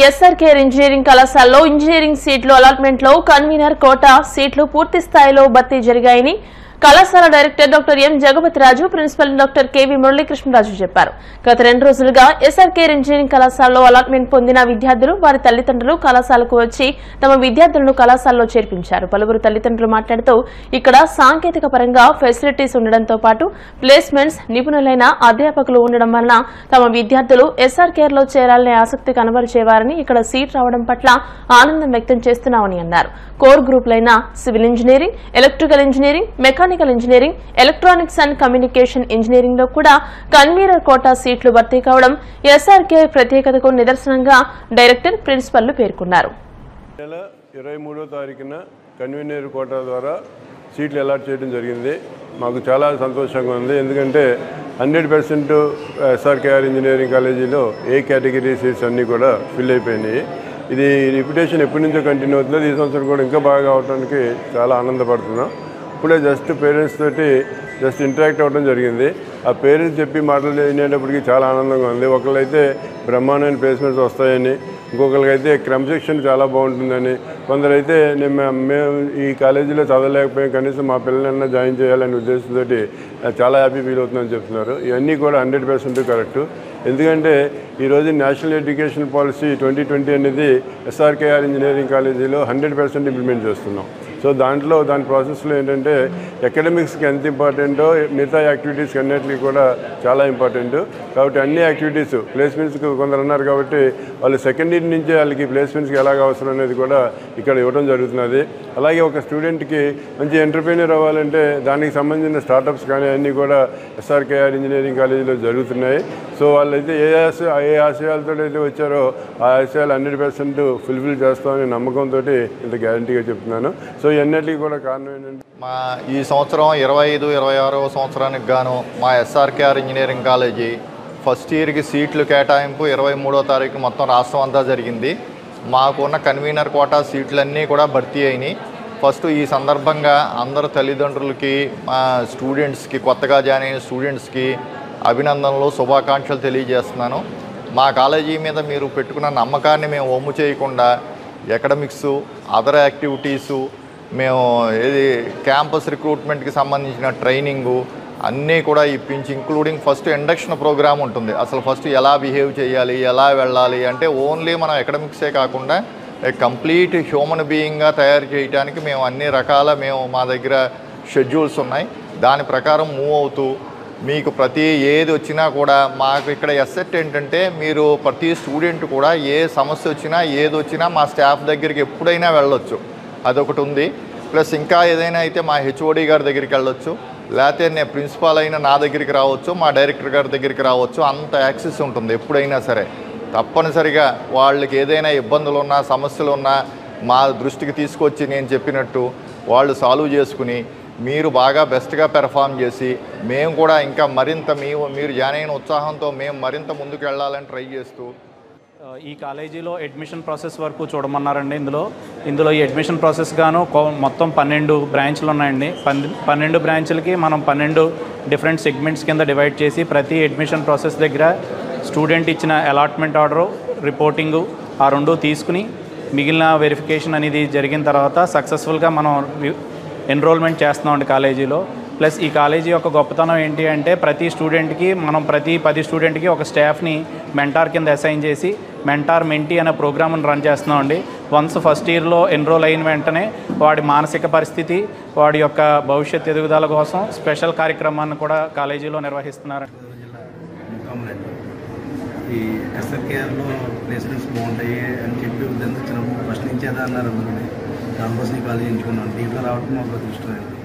SRKR engineering కళాశాలలో engineering సీట్లు అలాట్మెంట్లో convener quota సీట్లు పూర్తి స్థాయిలో భర్తీ జరిగాయని కళాశాల director doctor M Jagapathiraju, principal doctor K V Muralikrishnaraju చెప్పారు. గత 2 రోజులుగా ఎస్ఆర్కేఆర్ ఇంజనీరింగ్ కళాశాలలో అలాట్మెంట్ పొందిన విద్యార్థులు, వారి తల్లిదండ్రులు కళాశాలకు వచ్చి తమ విద్యార్థులను కళాశాలలో చేర్పించారు. పలువురు తల్లిదండ్రులు మాట్లాడుతూ ఇక్కడ సాంకేతిక పరంగా ఫెసిలిటీస్ ఉండడంతో పాటు ప్లేస్మెంట్స్, నిపుణులైన అధ్యాపకులు ఉండడం వలన తమ విద్యార్థులు ఎస్ఆర్కేఆర్ లో చేరాలనే ఆసక్తి కనబరిచేవారని, ఇక్కడ సీట్ రావడం పట్ల ఆనందం వ్యక్తం చేస్తున్నామని అన్నారు. కోర్ గ్రూపులైన civil engineering, electrical engineering, mechanical engineering, electronics and communication engineering లో కూడా కన్వీనర్ కోటా సీట్లు భర్తీ కావడం ఎస్ఆర్కేఆర్ ప్రత్యేకతకు నిదర్శనంగా డైరెక్టర్, ప్రిన్సిపల్ పేర్కొన్నారు. 23వ తారీఖున కన్వీనర్ కోటా ద్వారా సీట్లు అలాట్ చేయడం జరిగింది. మాకు చాలా సంతోషంగా ఉంది. ఎందుకంటే 100% ఎస్ఆర్కేఆర్ ఇంజనీరింగ్ కాలేజీలో ఏ కేటగిరీ సీట్స్ అన్నీ కూడా ఫిల్ అయిపోయినాయి. ఇది రిప్యుటేషన్ ఎప్పటి నుంచో కంటిన్యూ అవుతుంది. ఈ సంవత్సరం కూడా ఇంకా బాగా అవడానికి చాలా ఆనందపడుతున్నాం. ఇప్పుడే పేరెంట్స్ తోటి ఇంటరాక్ట్ అవ్వడం జరిగింది. ఆ పేరెంట్స్ చెప్పి మాటలు వినేటప్పటికీ చాలా ఆనందంగా ఉంది. ఒకళ్ళైతే బ్రహ్మాండమైన ప్లేస్మెంట్స్ వస్తాయని, ఇంకొకరికైతే క్రమశిక్షణ చాలా బాగుంటుందని, కొందరైతే మేము ఈ కాలేజీలో చదవలేకపోయాం, కనీసం మా పిల్లలన్నా జాయిన్ చేయాలనే ఉద్దేశంతో చాలా హ్యాపీ ఫీల్ అవుతుందని చెప్తున్నారు. ఇవన్నీ కూడా 100% కరెక్టు. ఎందుకంటే ఈరోజు నేషనల్ ఎడ్యుకేషన్ పాలసీ 2020 అనేది ఎస్ఆర్కేఆర్ ఇంజనీరింగ్ కాలేజీలో 100% ఇంప్లిమెంట్ చేస్తున్నాం. సో దాని ప్రాసెస్లో ఏంటంటే అకాడమిక్స్కి ఎంత ఇంపార్టెంటో మిగతా యాక్టివిటీస్కి అన్నిటికీ కూడా చాలా ఇంపార్టెంట్. కాబట్టి అన్ని యాక్టివిటీస్ ప్లేస్మెంట్స్కి కొందరు అన్నారు కాబట్టి వాళ్ళు సెకండ్ ఇయర్ నుంచే వాళ్ళకి ప్లేస్మెంట్స్కి ఎలాగ అవసరం అనేది కూడా ఇక్కడ ఇవ్వడం జరుగుతున్నది. అలాగే ఒక స్టూడెంట్కి మంచి ఎంటర్ప్రెన్యూర్ అవ్వాలంటే దానికి సంబంధించిన స్టార్టప్స్ కానీ అన్నీ కూడా ఎస్ఆర్కేఆర్ ఇంజనీరింగ్ కాలేజీలో జరుగుతున్నాయి. సో వాళ్ళైతే ఏ ఆశయాలతో అయితే వచ్చారో ఆ ఆశయాలు 100% ఫుల్ఫిల్ చేస్తామని నమ్మకంతో ఇంత గ్యారంటీగా చెప్తున్నాను. సో ఇవన్నిటికీ కూడా కారణం ఏంటంటే ఈ సంవత్సరం 25-26వ సంవత్సరానికి గాను మా ఎస్ఆర్కేఆర్ ఇంజనీరింగ్ కాలేజీ ఫస్ట్ ఇయర్కి సీట్లు కేటాయింపు 23వ తారీఖు మొత్తం రాష్ట్రం అంతా జరిగింది. మాకున్న కన్వీనర్ కోటా సీట్లన్నీ కూడా భర్తీ అయినాయి. ఫస్ట్ ఈ సందర్భంగా అందరు తల్లిదండ్రులకి, మా స్టూడెంట్స్కి, కొత్తగా జాయిన్ అయిన స్టూడెంట్స్కి అభినందనలు, శుభాకాంక్షలు తెలియజేస్తున్నాను. మా కాలేజీ మీద మీరు పెట్టుకున్న నమ్మకాన్ని మేము వమ్ము చేయకుండా ఎకడమిక్స్, అదర్ యాక్టివిటీసు, మేము క్యాంపస్ రిక్రూట్మెంట్కి సంబంధించిన ట్రైనింగు అన్నీ కూడా ఇప్పించి, ఇంక్లూడింగ్ ఫస్ట్ ఇండక్షన్ ప్రోగ్రామ్ ఉంటుంది. అసలు ఫస్ట్ ఎలా బిహేవ్ చేయాలి, ఎలా వెళ్ళాలి అంటే ఓన్లీ మనం ఎకడమిక్సే కాకుండా కంప్లీట్ హ్యూమన్ బీయింగ్గా తయారు చేయడానికి మేము అన్ని రకాల మా దగ్గర షెడ్యూల్స్ ఉన్నాయి. దాని ప్రకారం మూవ్ అవుతూ మీకు ప్రతి ఏది వచ్చినా కూడా మాకు ఇక్కడ ఎస్సెట్ ఏంటంటే మీరు ప్రతి స్టూడెంట్ కూడా ఏ సమస్య వచ్చినా ఏది వచ్చినా మా స్టాఫ్ దగ్గరికి ఎప్పుడైనా వెళ్ళొచ్చు, అదొకటి ఉంది. ప్లస్ ఇంకా ఏదైనా అయితే మా హెచ్ఓడి గారి దగ్గరికి వెళ్ళొచ్చు, లేకపోతే నేను ప్రిన్సిపాల్ అయినా నా దగ్గరికి రావచ్చు, మా డైరెక్టర్ గారి దగ్గరికి రావచ్చు. అంత యాక్సెస్ ఉంటుంది ఎప్పుడైనా సరే. తప్పనిసరిగా వాళ్ళకి ఏదైనా ఇబ్బందులు ఉన్నా, సమస్యలు ఉన్నా మా దృష్టికి తీసుకొచ్చి నేను చెప్పినట్టు వాళ్ళు సాల్వ్ చేసుకుని మీరు బాగా బెస్ట్గా పెర్ఫామ్ చేసి మేము కూడా ఇంకా మరింత మీరు జాయిన్ అయిన ఉత్సాహంతో మేము మరింత ముందుకు వెళ్ళాలని ట్రై చేస్తూ ఈ కాలేజీలో అడ్మిషన్ ప్రాసెస్ వరకు చూడమన్నారండి. ఇందులో ఈ అడ్మిషన్ ప్రాసెస్ గాను మొత్తం 12 బ్రాంచ్లు ఉన్నాయండి. 12 బ్రాంచ్లకి మనం 12 డిఫరెంట్ సెగ్మెంట్స్ కింద డివైడ్ చేసి ప్రతి అడ్మిషన్ ప్రాసెస్ దగ్గర స్టూడెంట్ ఇచ్చిన అలాట్మెంట్ ఆర్డరు, రిపోర్టింగు ఆ 2 తీసుకుని మిగిలిన వెరిఫికేషన్ అనేది జరిగిన తర్వాత సక్సెస్ఫుల్గా మనం ఎన్రోల్మెంట్ చేస్తున్నామండి కాలేజీలో. ప్లస్ ఈ కాలేజీ యొక్క గొప్పతనం ఏంటి అంటే ప్రతి 10 స్టూడెంట్కి ఒక స్టాఫ్ని మెంటార్ కింద అసైన్ చేసి మెంటార్ మెంటీ అనే ప్రోగ్రామ్ని రన్ చేస్తున్నామండి. వన్స్ ఫస్ట్ ఇయర్లో ఎన్రోల్ అయిన వెంటనే వాడి మానసిక పరిస్థితి, వాడి యొక్క భవిష్యత్ ఎదుగుదల కోసం స్పెషల్ కార్యక్రమాన్ని కూడా కాలేజీలో నిర్వహిస్తున్నారు. ఈ ఎస్ఆర్కేఆర్లో ప్లేస్మెంట్స్ బాగుంటాయి అని చెప్పి ఉద్దేశించినప్పుడు ఫస్ట్ నుంచి అదే అన్నారు. అందుకని దానికోసం ఈ కాలేజీ ఎంచుకున్నాను. దీంట్లో రావడం మాకు అదృష్టమైంది.